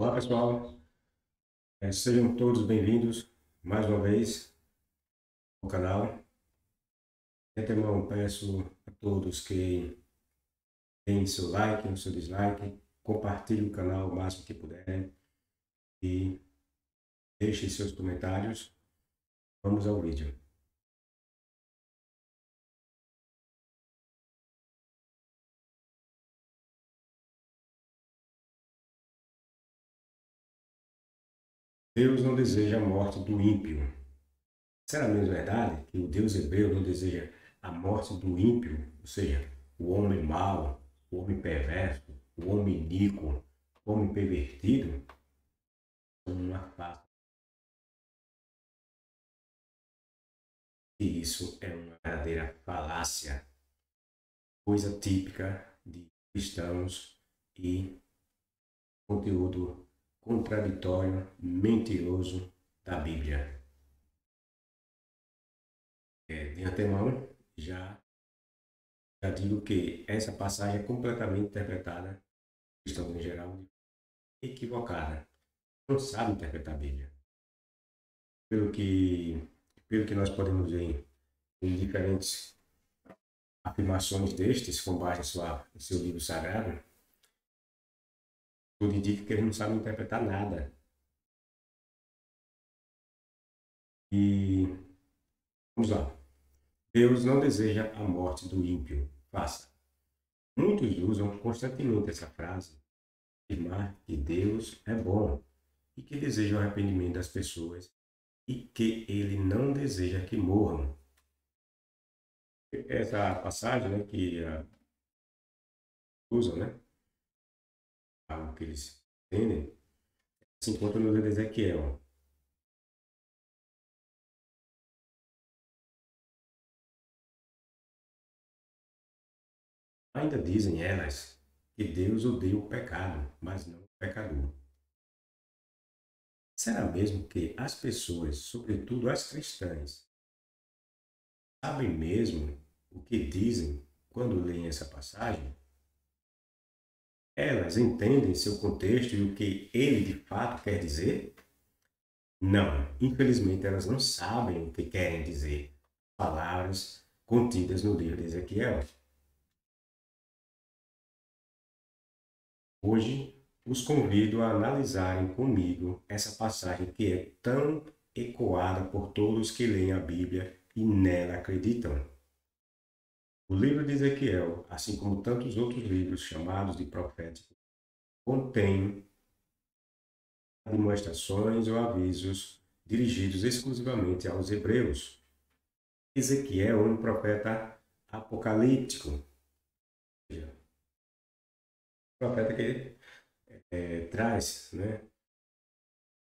Olá pessoal, sejam todos bem-vindos mais uma vez ao canal. De antemão peço a todos que deem seu like, o seu dislike, compartilhem o canal o máximo que puderem e deixem seus comentários. Vamos ao vídeo. Deus não deseja a morte do ímpio. Será mesmo verdade que o Deus hebreu não deseja a morte do ímpio, ou seja, o homem mau, o homem perverso, o homem iníquo, o homem pervertido? Uma face. E isso é uma verdadeira falácia, coisa típica de cristãos e conteúdo contraditório, mentiroso da Bíblia. De antemão, já digo que essa passagem é completamente interpretada, cristãos em geral, equivocada. Não sabe interpretar a Bíblia. Pelo que nós podemos ver em diferentes afirmações destes, com base em seu livro sagrado, tudo indica que eles não sabem interpretar nada. E vamos lá. Deus não deseja a morte do ímpio. Faça. Muitos usam constantemente essa frase para afirmar que Deus é bom e que deseja o arrependimento das pessoas e que ele não deseja que morram. Essa passagem, né, que usam, né, algo que eles entendem, se encontra no livro de Ezequiel. Ainda dizem elas que Deus odeia o pecado, mas não o pecador. Será mesmo que as pessoas, sobretudo as cristãs, sabem mesmo o que dizem quando leem essa passagem? Elas entendem seu contexto e o que ele de fato quer dizer? Não, infelizmente elas não sabem o que querem dizer. Palavras contidas no livro de Ezequiel. Hoje, os convido a analisarem comigo essa passagem que é tão ecoada por todos que leem a Bíblia e nela acreditam. O livro de Ezequiel, assim como tantos outros livros chamados de proféticos, contém demonstrações ou avisos dirigidos exclusivamente aos hebreus. Ezequiel é um profeta apocalíptico, profeta que traz, né,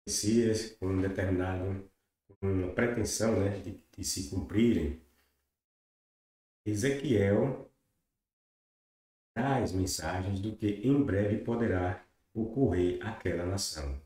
profecias com uma pretensão, né, de se cumprirem. Ezequiel traz mensagens do que em breve poderá ocorrer àquela nação.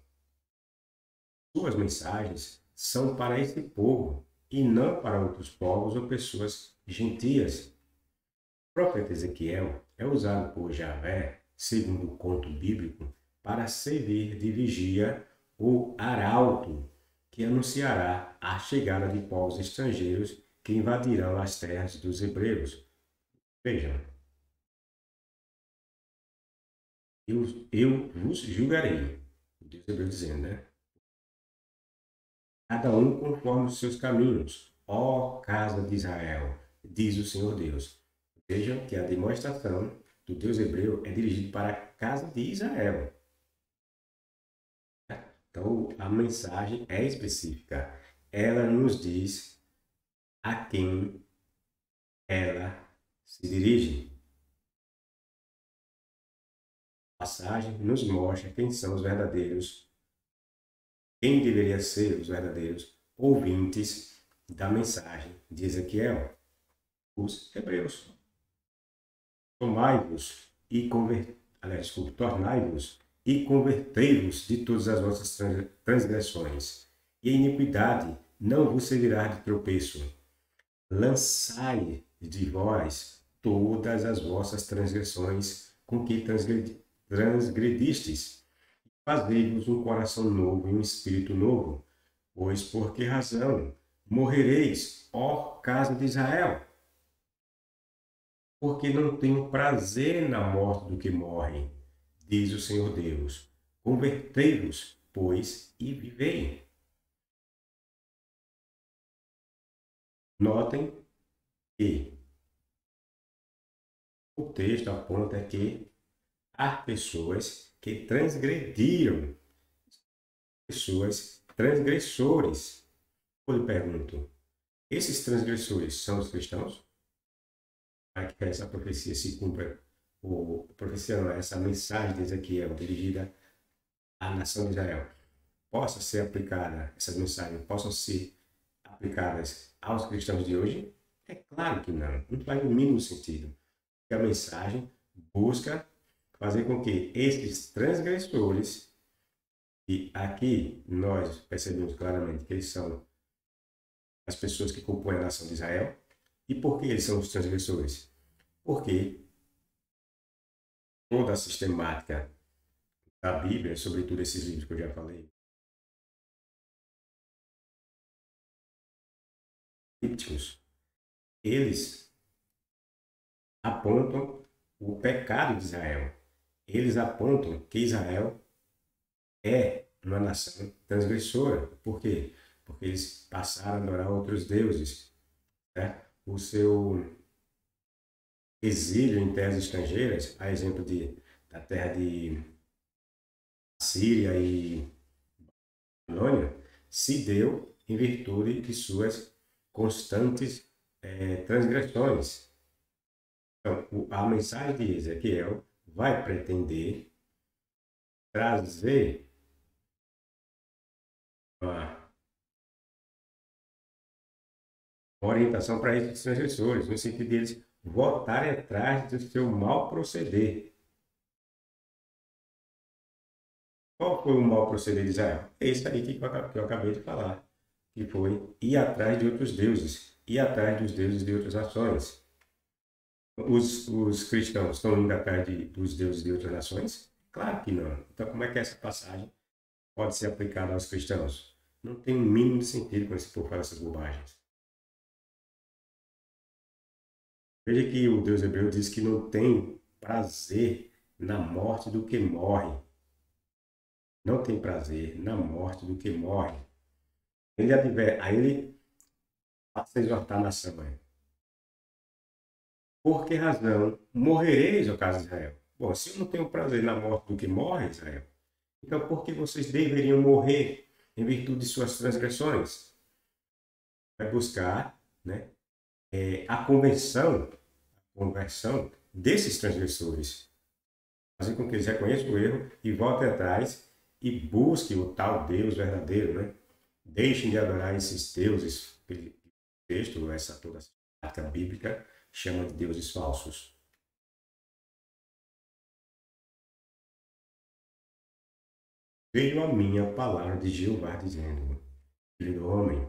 Suas mensagens são para esse povo e não para outros povos ou pessoas gentias. O profeta Ezequiel é usado por Javé, segundo o conto bíblico, para servir de vigia ou arauto que anunciará a chegada de povos estrangeiros que invadirão as terras dos hebreus. Vejam, eu vos julgarei, o Deus hebreu dizendo, né? Cada um conforme os seus caminhos, ó casa de Israel, diz o Senhor Deus. Vejam que a demonstração do Deus hebreu é dirigida para a casa de Israel. Então, a mensagem é específica. Ela nos diz a quem ela se dirige. A passagem nos mostra quem são os verdadeiros, quem deveria ser os verdadeiros ouvintes da mensagem de Ezequiel, os hebreus. Tomai-vos e tornai-vos e convertei-vos de todas as vossas transgressões, e a iniquidade não vos servirá de tropeço. Lançai de vós todas as vossas transgressões com que transgredistes. fazei-vos um coração novo e um espírito novo. Pois por que razão morrereis, ó casa de Israel? Porque não tenho prazer na morte do que morre, diz o Senhor Deus. Convertei-vos, pois, e vivei. Notem que o texto aponta que há pessoas que transgrediram, pessoas transgressores. Eu lhe pergunto, esses transgressores são os cristãos? Para que essa profecia se cumpra, ou profecia não, essa mensagem de Ezequiel dirigida à nação de Israel, possa ser aplicada, essas mensagens possam ser aplicadas aos cristãos de hoje? É claro que não. Não faz o mínimo sentido. Porque a mensagem busca fazer com que esses transgressores, e aqui nós percebemos claramente que eles são as pessoas que compõem a nação de Israel. E por que eles são os transgressores? Porque toda a sistemática da Bíblia, sobretudo esses livros que eu já falei, eles apontam o pecado de Israel. Eles apontam que Israel é uma nação transgressora. Por quê? Porque eles passaram a adorar outros deuses. Né? O seu exílio em terras estrangeiras, a exemplo da terra de Síria e Babilônia, se deu em virtude de suas constantes transgressões. Então, a mensagem de Ezequiel vai pretender trazer uma orientação para esses transgressores, no sentido de eles voltarem atrás do seu mau proceder. Qual foi o mau proceder de Israel? Esse aí que eu acabei de falar, que foi ir atrás de outros deuses, ir atrás dos deuses de outras nações. Os cristãos estão indo atrás dos deuses de outras nações? Claro que não. Então, como é que essa passagem pode ser aplicada aos cristãos? Não tem o mínimo de sentido quando esse povo fala essas bobagens. Veja que o Deus hebreu diz que não tem prazer na morte do que morre. Não tem prazer na morte do que morre. Aí ele passa a exortar a nação. Por que razão morrereis, ó casa de Israel? Bom, se eu não tenho prazer na morte do que morre, Israel, então por que vocês deveriam morrer em virtude de suas transgressões? Vai buscar, né, a conversão desses transgressores. Fazer com que eles reconheçam o erro e voltem atrás e busquem o tal Deus verdadeiro, né? Deixem de adorar esses deuses que o texto, toda essa prática bíblica, chama de deuses falsos. Veio a minha palavra de Jeová dizendo: Filho do homem,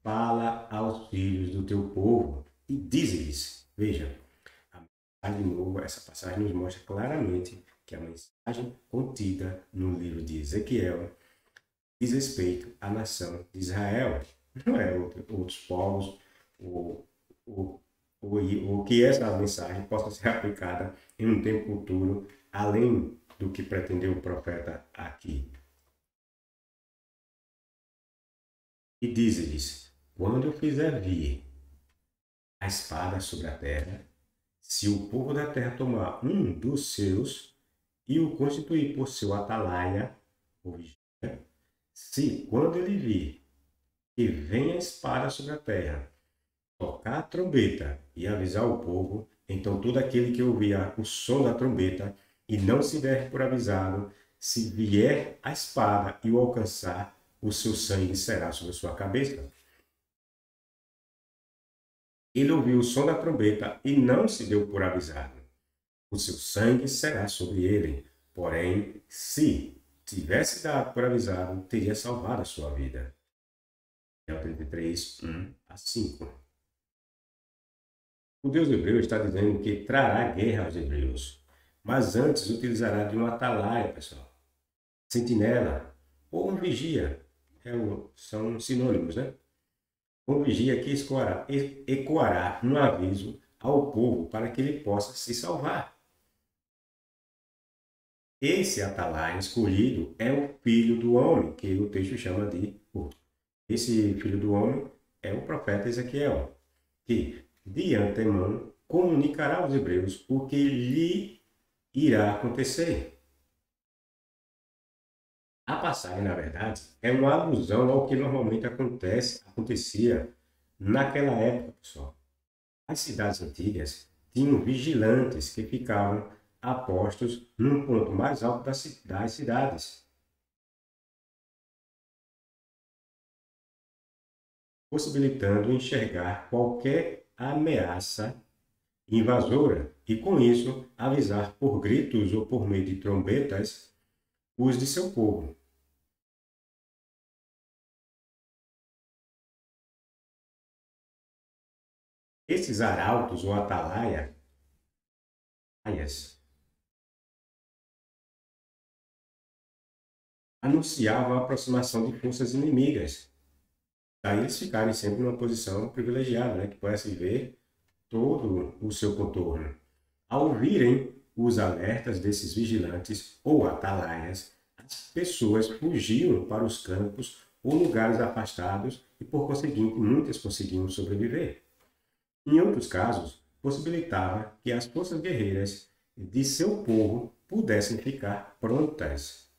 fala aos filhos do teu povo e diz-lhes. Veja, de novo, essa passagem nos mostra claramente que a mensagem contida no livro de Ezequiel diz respeito à nação de Israel. Não é outros povos, ou que essa mensagem possa ser aplicada em um tempo futuro, além do que pretendeu o profeta aqui. E diz-lhes: quando eu fizer vir a espada sobre a terra, se o povo da terra tomar um dos seus e o constituir por seu atalaia, ou vigia, se quando ele vir que vem a espada sobre a terra, tocar a trombeta e avisar o povo, então todo aquele que ouvir o som da trombeta e não se der por avisado, se vier a espada e o alcançar, o seu sangue será sobre a sua cabeça. Ele ouviu o som da trombeta e não se deu por avisado. O seu sangue será sobre ele. Porém, se tivesse dado por avisado, teria salvado a sua vida. Daniel 33, 1-5. O Deus hebreu está dizendo que trará guerra aos hebreus, mas antes utilizará de um atalaia, pessoal. sentinela ou um vigia. São sinônimos, né? Um vigia que ecoará um aviso ao povo para que ele possa se salvar. Esse atalaia escolhido é o filho do homem, que o texto chama de... Esse filho do homem é o profeta Ezequiel, que de antemão comunicará aos hebreus o que lhe irá acontecer. A passagem, na verdade, é uma alusão ao que normalmente acontecia naquela época, pessoal. As cidades antigas tinham vigilantes que ficavam apostos num ponto mais alto das cidades, possibilitando enxergar qualquer ameaça invasora e, com isso, avisar por gritos ou por meio de trombetas os de seu povo. Esses arautos ou atalaias anunciavam a aproximação de forças inimigas. Daí eles ficarem sempre numa posição privilegiada, né, que pudesse ver todo o seu contorno. Ao ouvirem os alertas desses vigilantes ou atalaias, as pessoas fugiam para os campos ou lugares afastados e, por conseguinte, muitas conseguiam sobreviver. Em outros casos, possibilitava que as forças guerreiras de seu povo pudessem ficar prontas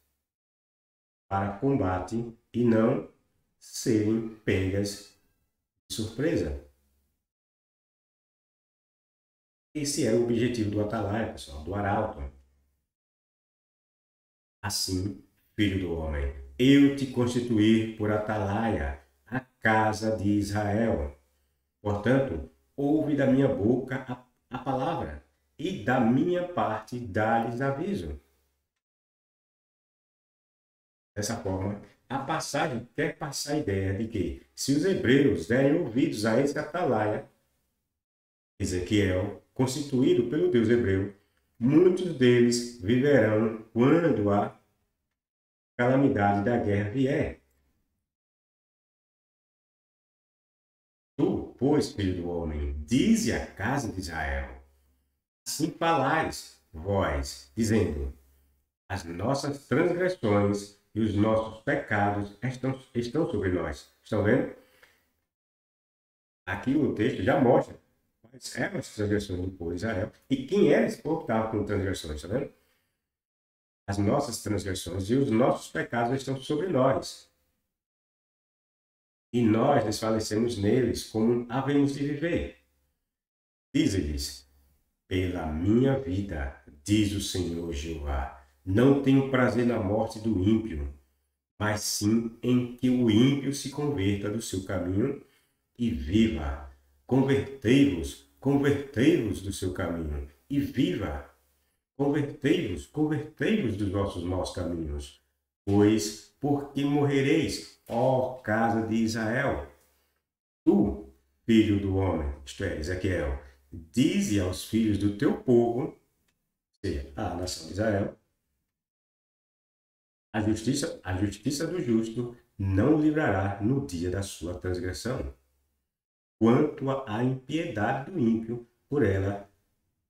para combate e não serem pegas de surpresa. Esse era o objetivo do atalaia, pessoal, do arauto. Assim, filho do homem, eu te constituí por atalaia, a casa de Israel. Portanto, ouve da minha boca a palavra, e da minha parte dá-lhes aviso. Dessa forma, a passagem quer passar a ideia de que, se os hebreus derem ouvidos a esse atalaia, Ezequiel, constituído pelo Deus hebreu, muitos deles viverão quando a calamidade da guerra vier. Tu, pois, filho do homem, dize à casa de Israel, assim falais vós, dizendo, as nossas transgressões e os nossos pecados estão sobre nós. Estão vendo? Aqui o texto já mostra quais eram as transgressões do povo de Israel e quem era esse povo que estava com transgressões. Está vendo? As nossas transgressões e os nossos pecados estão sobre nós. E nós desfalecemos neles como havemos de viver. Dize-lhes, pela minha vida, diz o Senhor Jeová, não tenho prazer na morte do ímpio, mas sim em que o ímpio se converta do seu caminho e viva. Convertei-vos, convertei-vos do seu caminho e viva. Convertei-vos, convertei-vos dos vossos maus caminhos, pois porque morrereis, ó casa de Israel. Tu, filho do homem, isto é, Ezequiel, dize aos filhos do teu povo, a nação de Israel, a justiça do justo não o livrará no dia da sua transgressão. Quanto à impiedade do ímpio, por ela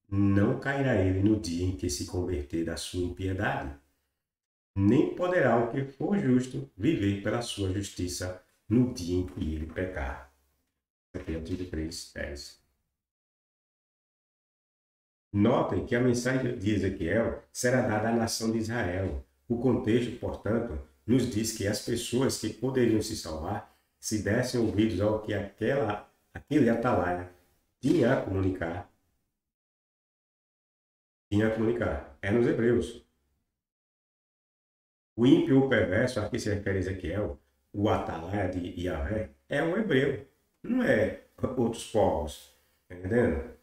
não cairá ele no dia em que se converter da sua impiedade, nem poderá o que for justo viver pela sua justiça no dia em que ele pecar. Capítulo 3, 10. Notem que a mensagem de Ezequiel será dada à nação de Israel. O contexto, portanto, nos diz que as pessoas que poderiam se salvar, se dessem ouvidos ao que aquele atalaia tinha a comunicar, é nos hebreus. O ímpio ou perverso a que se refere Ezequiel, o atalaia de Yahvé, é um hebreu, não é outros povos. Está entendendo?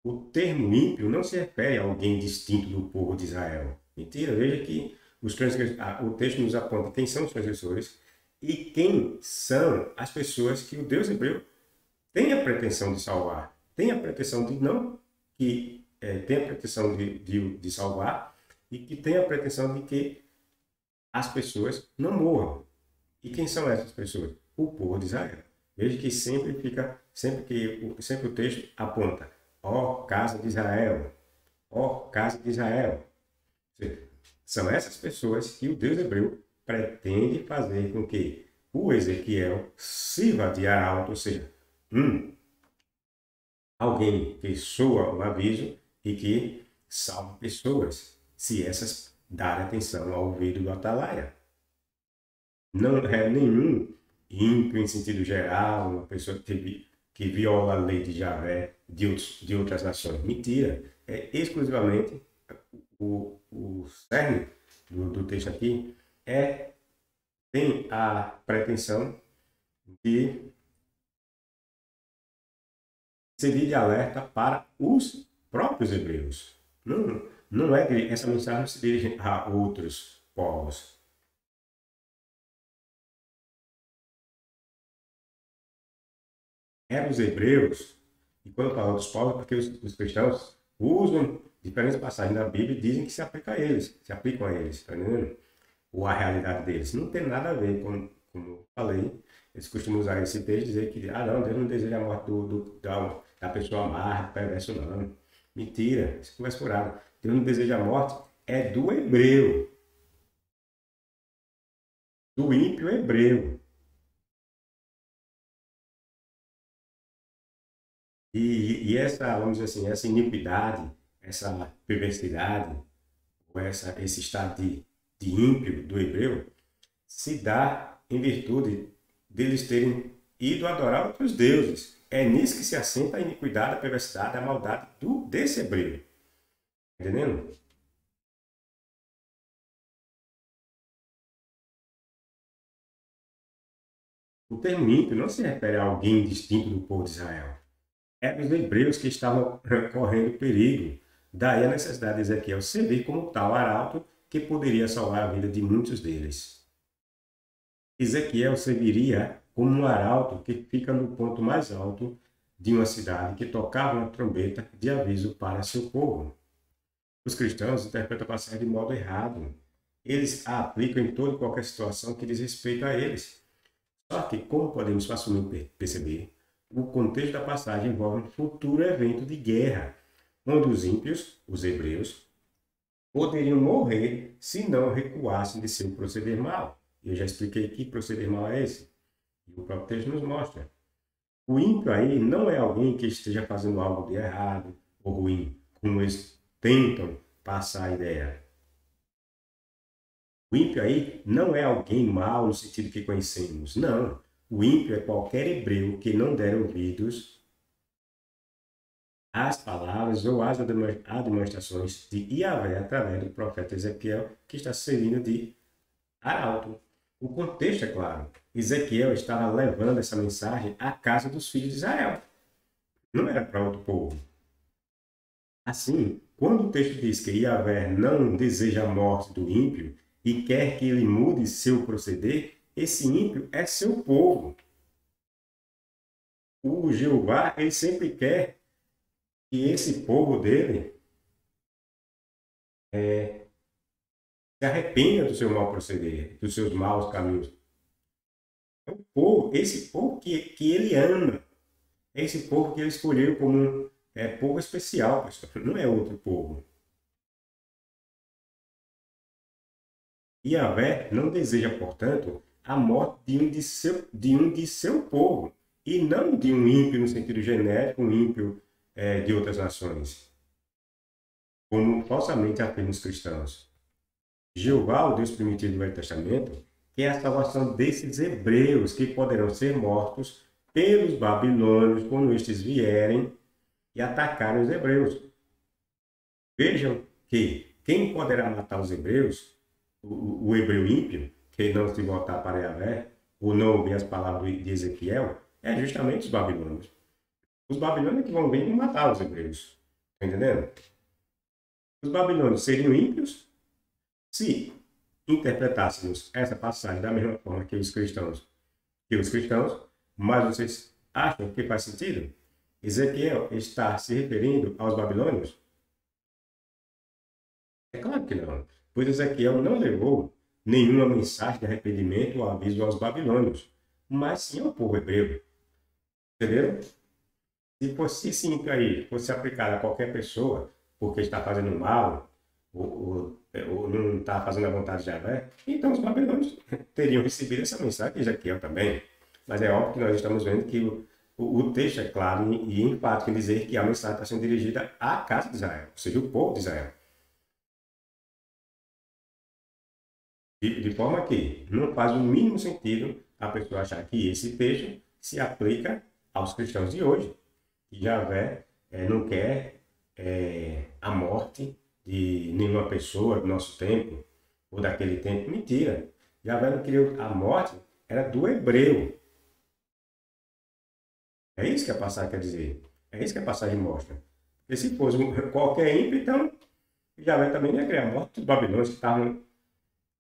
O termo ímpio não se refere a alguém distinto do povo de Israel. Mentira, veja que o texto nos aponta quem são os transgressores e quem são as pessoas que o Deus hebreu tem a pretensão de salvar. Tem a pretensão de não, que tem a pretensão de salvar e que tem a pretensão de que as pessoas não morram. E quem são essas pessoas? O povo de Israel. Veja que sempre o texto aponta, ó casa de Israel, ó casa de Israel. São essas pessoas que o Deus hebreu pretende fazer com que o Ezequiel sirva de arauto, ou seja, alguém que soa um aviso e que salva pessoas, se essas darem atenção ao ouvido do atalaia. Não é nenhum ímpio em sentido geral, uma pessoa que viola a lei de Javé de outras nações. Mentira. É exclusivamente o cerne do texto aqui tem a pretensão de servir de alerta para os próprios hebreus. Não é que essa mensagem se dirige a outros povos. Eram os hebreus, e quando eu falo dos povos, porque os cristãos usam diferentes passagens da Bíblia e dizem que se aplica a eles, se aplicam a eles, tá entendendo? Ou a realidade deles. Não tem nada a ver, como eu falei, eles costumam usar esse texto e dizer que, não, Deus não deseja a morte da pessoa amarga, do perverso, não. Mentira, isso é conversa furada. Deus não deseja a morte, é do hebreu, do ímpio hebreu. E essa, vamos dizer assim, essa iniquidade, essa perversidade, ou esse estado de ímpio do hebreu, se dá em virtude deles terem ido adorar outros deuses. É nisso que se assenta a iniquidade, a perversidade, a maldade desse hebreu. Entendendo? O termo ímpio não se refere a alguém distinto do povo de Israel. Eram os hebreus que estavam correndo perigo. Daí a necessidade de Ezequiel servir como tal arauto que poderia salvar a vida de muitos deles. Ezequiel serviria como um arauto que fica no ponto mais alto de uma cidade que tocava uma trombeta de aviso para seu povo. Os cristãos interpretam a passagem de modo errado. Eles a aplicam em toda e qualquer situação que diz respeito a eles. Só que, como podemos facilmente perceber, o contexto da passagem envolve um futuro evento de guerra, onde os ímpios, os hebreus, poderiam morrer se não recuassem de seu proceder mal. Eu já expliquei que proceder mal é esse. E o próprio texto nos mostra. O ímpio aí não é alguém que esteja fazendo algo de errado ou ruim, como eles tentam passar a ideia. O ímpio aí não é alguém mau no sentido que conhecemos. Não. O ímpio é qualquer hebreu que não der ouvidos às palavras ou às demonstrações de Yahvé através do profeta Ezequiel, que está servindo de arauto. O contexto é claro. Ezequiel estava levando essa mensagem à casa dos filhos de Israel. Não era para outro povo. Assim, quando o texto diz que Yahvé não deseja a morte do ímpio e quer que ele mude seu proceder, esse ímpio é seu povo. O Jeová, ele sempre quer que esse povo dele se arrependa do seu mau proceder, dos seus maus caminhos. É o povo, esse povo que ele ama, é esse povo que ele escolheu como povo especial, pessoal. Não é outro povo. Yahvé não deseja, portanto, a morte de um de seu povo, e não de um ímpio no sentido genérico, um ímpio de outras nações, como falsamente afirmam os cristãos. Jeová, o Deus primitivo do Velho Testamento, quer a salvação desses hebreus que poderão ser mortos pelos babilônios quando estes vierem e atacarem os hebreus. Vejam que quem poderá matar os hebreus, o hebreu ímpio, que não se voltar para Yahvé, ou não ouvir as palavras de Ezequiel, é justamente os babilônios. Os babilônios que vão vir e matar os hebreus. Está entendendo? Os babilônios seriam ímpios se interpretássemos essa passagem da mesma forma que os cristãos, mas vocês acham que faz sentido? Ezequiel está se referindo aos babilônios? É claro que não, pois Ezequiel não levou nenhuma mensagem de arrependimento ou aviso aos babilônios, mas sim ao povo hebreu. Entendeu? Se fosse isso aí, fosse aplicado a qualquer pessoa, porque está fazendo mal, ou não está fazendo a vontade de Javé, então os babilônios teriam recebido essa mensagem de Ezequiel também. Mas é óbvio que nós estamos vendo que o texto é claro e enfático em dizer que a mensagem está sendo dirigida à casa de Israel, ou seja, o povo de Israel. De forma que não faz o mínimo sentido a pessoa achar que esse texto se aplica aos cristãos de hoje. Que Javé não quer a morte de nenhuma pessoa do nosso tempo ou daquele tempo. Mentira. Javé não queria a morte, era do hebreu. É isso que a passagem quer dizer. É isso que a passagem mostra. Porque se fosse qualquer ímpio, então Javé também não ia criar a morte dos babilônios que estavam.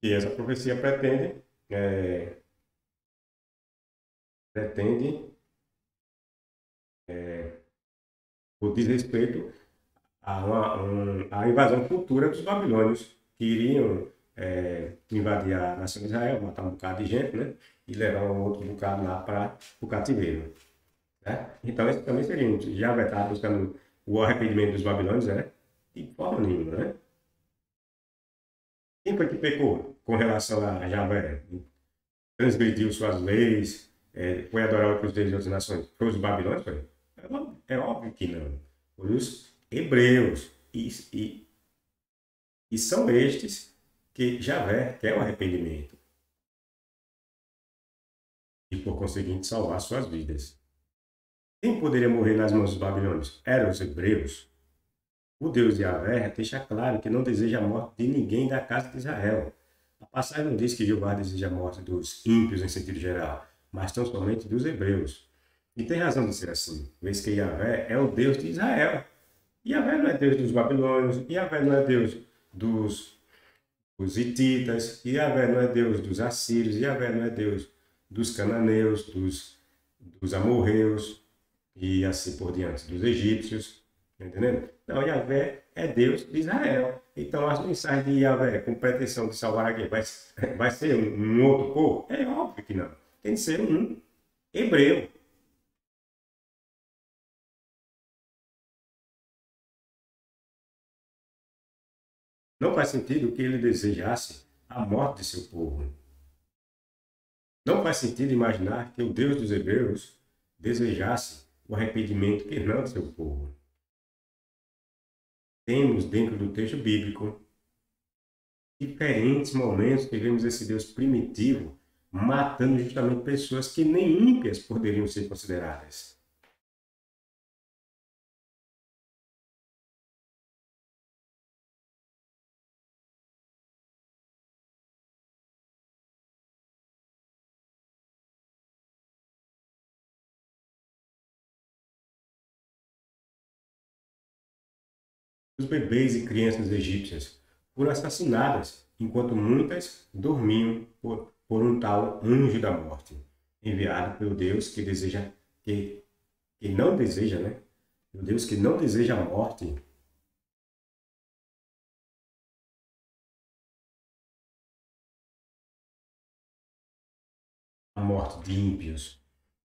E essa profecia pretende o desrespeito à invasão futura dos babilônios, que iriam invadir a nação de Israel, matar um bocado de gente, né? E levar um outro bocado lá para o cativeiro. Né? Então, esse também seria um. Já vai estar buscando o arrependimento dos babilônios, né? De forma nenhuma, né? Quem foi que pecou com relação a Javé? Transgrediu suas leis, foi adorar outros deuses de outras nações? Foi os babilônios? Foi? É óbvio que não. Foi os hebreus. E são estes que Javé quer o arrependimento. E, por conseguinte, salvar suas vidas. Quem poderia morrer nas mãos dos babilônios? Eram os hebreus. O Deus de Javé deixa claro que não deseja a morte de ninguém da casa de Israel. A passagem não diz que Jeová deseja a morte dos ímpios em sentido geral, mas tão somente dos hebreus. E tem razão de ser assim, vez que Javé é o Deus de Israel. Javé não é Deus dos babilônios, Javé não é Deus dos hititas, Javé não é Deus dos assírios, Javé não é Deus dos cananeus, dos amorreus e assim por diante, dos egípcios. Entendendo? Não, Yahvé é Deus de Israel. Então, as mensagens de Yahvé com pretensão de salvar alguém vai ser um outro povo? É óbvio que não. Tem que ser um hebreu. Não faz sentido que ele desejasse a morte de seu povo. Não faz sentido imaginar que o Deus dos hebreus desejasse o arrependimento que não de seu povo. Temos dentro do texto bíblico diferentes momentos que vemos esse Deus primitivo matando justamente pessoas que nem ímpias poderiam ser consideradas. Os bebês e crianças egípcias foram assassinadas, enquanto muitas dormiam por um tal anjo da morte, enviado pelo Deus que não deseja, né? O Deus que não deseja a morte. A morte de ímpios.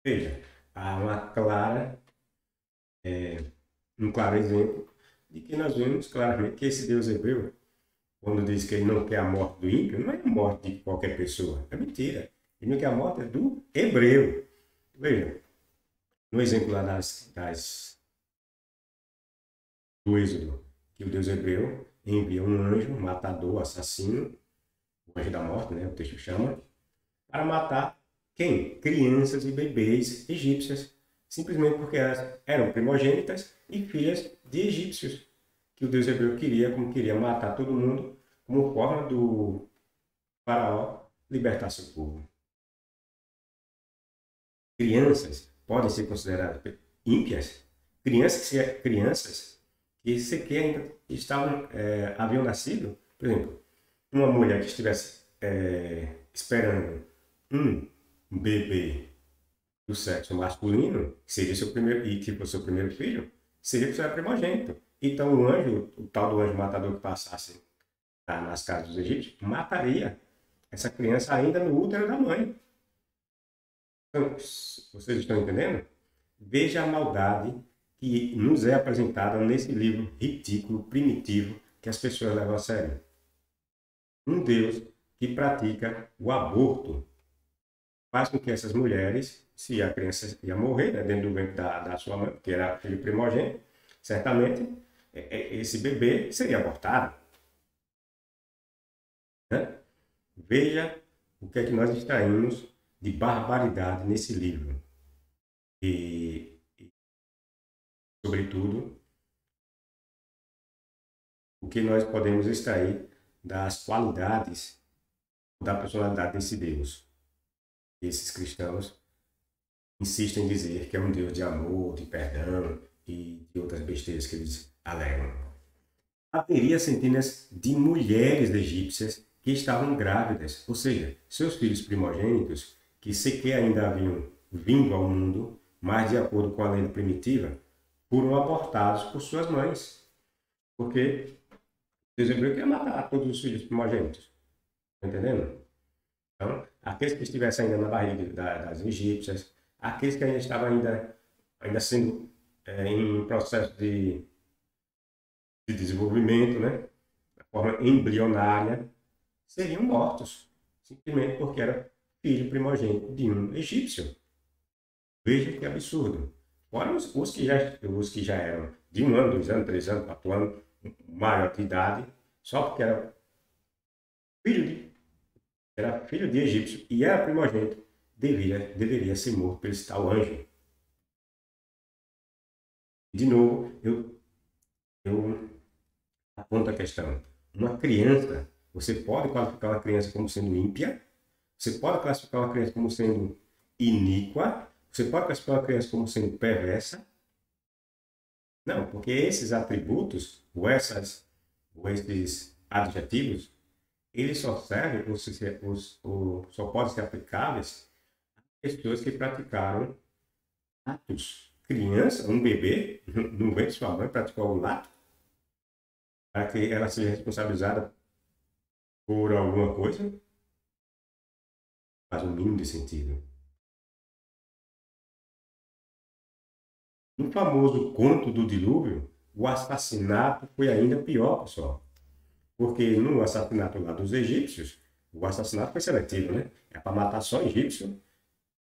Veja, há um claro exemplo de que nós vemos claramente que esse Deus hebreu, quando diz que ele não quer a morte do ímpio, não é a morte de qualquer pessoa. É mentira. Ele não quer a morte do hebreu. Veja, no exemplo lá do Êxodo, que o Deus hebreu envia um anjo, matador, assassino, o anjo da morte, né, o texto chama, para matar quem? Crianças e bebês egípcias, simplesmente porque elas eram primogênitas e filhas de egípcios, que o Deus hebreu queria, como queria matar todo mundo, como forma do faraó libertar seu povo. Crianças podem ser consideradas ímpias, crianças que sequer ainda haviam nascido. Por exemplo, uma mulher que estivesse esperando um bebê do sexo masculino, que seria seu primeiro, e que fosse seu primeiro filho, seria o seu primogênito. Então o anjo, o tal do anjo matador que passasse nas casas dos egípcios, mataria essa criança ainda no útero da mãe. Então, vocês estão entendendo? Veja a maldade que nos é apresentada nesse livro ridículo, primitivo, que as pessoas levam a sério. Um Deus que pratica o aborto faz com que essas mulheres, se a criança ia morrer, né, dentro do ventre da sua mãe, que era filho primogênito, certamente esse bebê seria abortado. Né? Veja o que é que nós extraímos de barbaridade nesse livro. E sobretudo, o que nós podemos extrair das qualidades da personalidade desse Deus. Esses cristãos insistem em dizer que é um Deus de amor, de perdão e de outras besteiras que eles alegam. Haveria centenas de mulheres egípcias que estavam grávidas, ou seja, seus filhos primogênitos, que sequer ainda haviam vindo ao mundo, mas de acordo com a lenda primitiva, foram abortados por suas mães. Porque Deus hebreu quer matar todos os filhos primogênitos. Está entendendo? Então, aqueles que estivessem ainda na barriga das egípcias, aqueles que ainda estavam ainda sendo em processo de desenvolvimento, né, de forma embrionária, seriam mortos, simplesmente porque era filho primogênito de um egípcio. Veja que absurdo. Fora os que já eram de 1 ano, 2 anos, 3 anos, 4 anos, maior de idade, só porque era filho de egípcio e era primogênito, deveria ser morto por esse tal anjo. De novo, eu aponto a questão. Uma criança, você pode classificar uma criança como sendo ímpia, você pode classificar uma criança como sendo iníqua, você pode classificar uma criança como sendo perversa. Não, porque esses atributos, ou esses adjetivos, eles só servem, ou só podem ser aplicáveis a pessoas que praticaram atos. Criança, um bebê, no ventre de sua mãe, praticou algum ato para que ela seja responsabilizada por alguma coisa, faz o mínimo de sentido. No famoso conto do dilúvio, o assassinato foi ainda pior, pessoal. Porque no assassinato lá dos egípcios, o assassinato foi seletivo, né? É para matar só egípcios,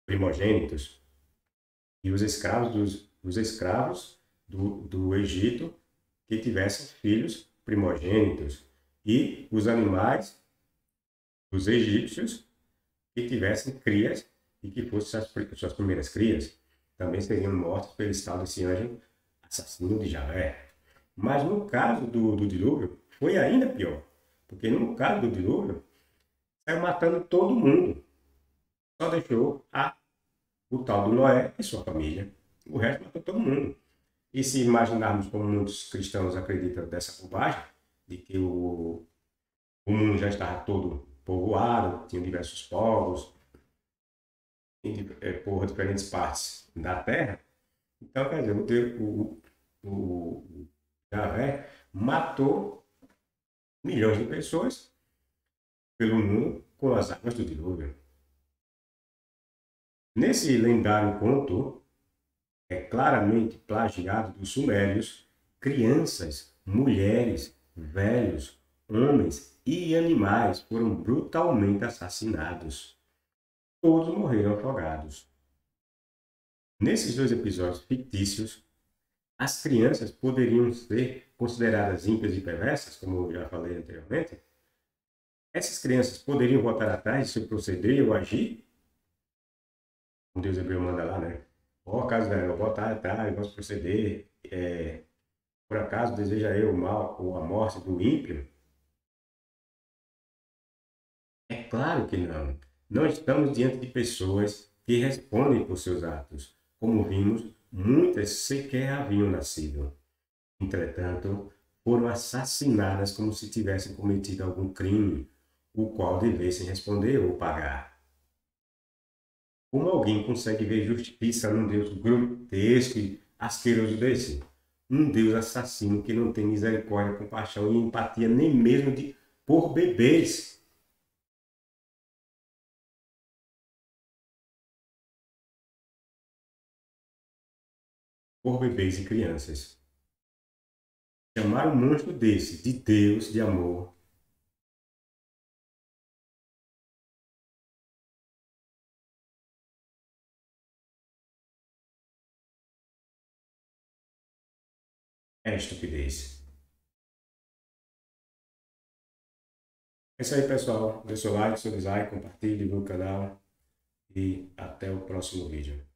primogênitos. E os escravos do Egito que tivessem filhos primogênitos. E os animais dos egípcios que tivessem crias e que fossem suas primeiras crias. Também seriam mortos pelo tal desse anjo assassino de Javé. Mas no caso do dilúvio, foi ainda pior. Porque no caso do dilúvio, saiu matando todo mundo. Só deixou o tal do Noé e sua família. O resto matou todo mundo. E se imaginarmos como muitos cristãos acreditam dessa bobagem, de que o mundo já estava todo povoado, tinha diversos povos, por diferentes partes da Terra, então, quer dizer, o Javé matou milhões de pessoas pelo mundo com as águas do dilúvio. Nesse lendário conto, é claramente plagiado dos sumérios, crianças, mulheres, velhos, homens e animais foram brutalmente assassinados. Todos morreram afogados. Nesses dois episódios fictícios, as crianças poderiam ser consideradas ímpias e perversas, como eu já falei anteriormente. Essas crianças poderiam voltar atrás de seu proceder ou agir, como Deus hebreu manda lá, né? Por acaso eu voltar atrás, nosso proceder, por acaso deseja eu o mal ou a morte do ímpio? É claro que não. Não estamos diante de pessoas que respondem por seus atos. Como vimos, muitas sequer haviam nascido. Entretanto, foram assassinadas como se tivessem cometido algum crime, o qual devessem responder ou pagar. Como alguém consegue ver justiça num Deus grotesco e asqueroso desse? Um Deus assassino que não tem misericórdia, compaixão e empatia nem mesmo por bebês. por bebês e crianças. Chamar um monstro desse de Deus de amor é estupidez. É isso aí, pessoal. Dê seu like, seu dislike, compartilhe, divulgue o canal e até o próximo vídeo.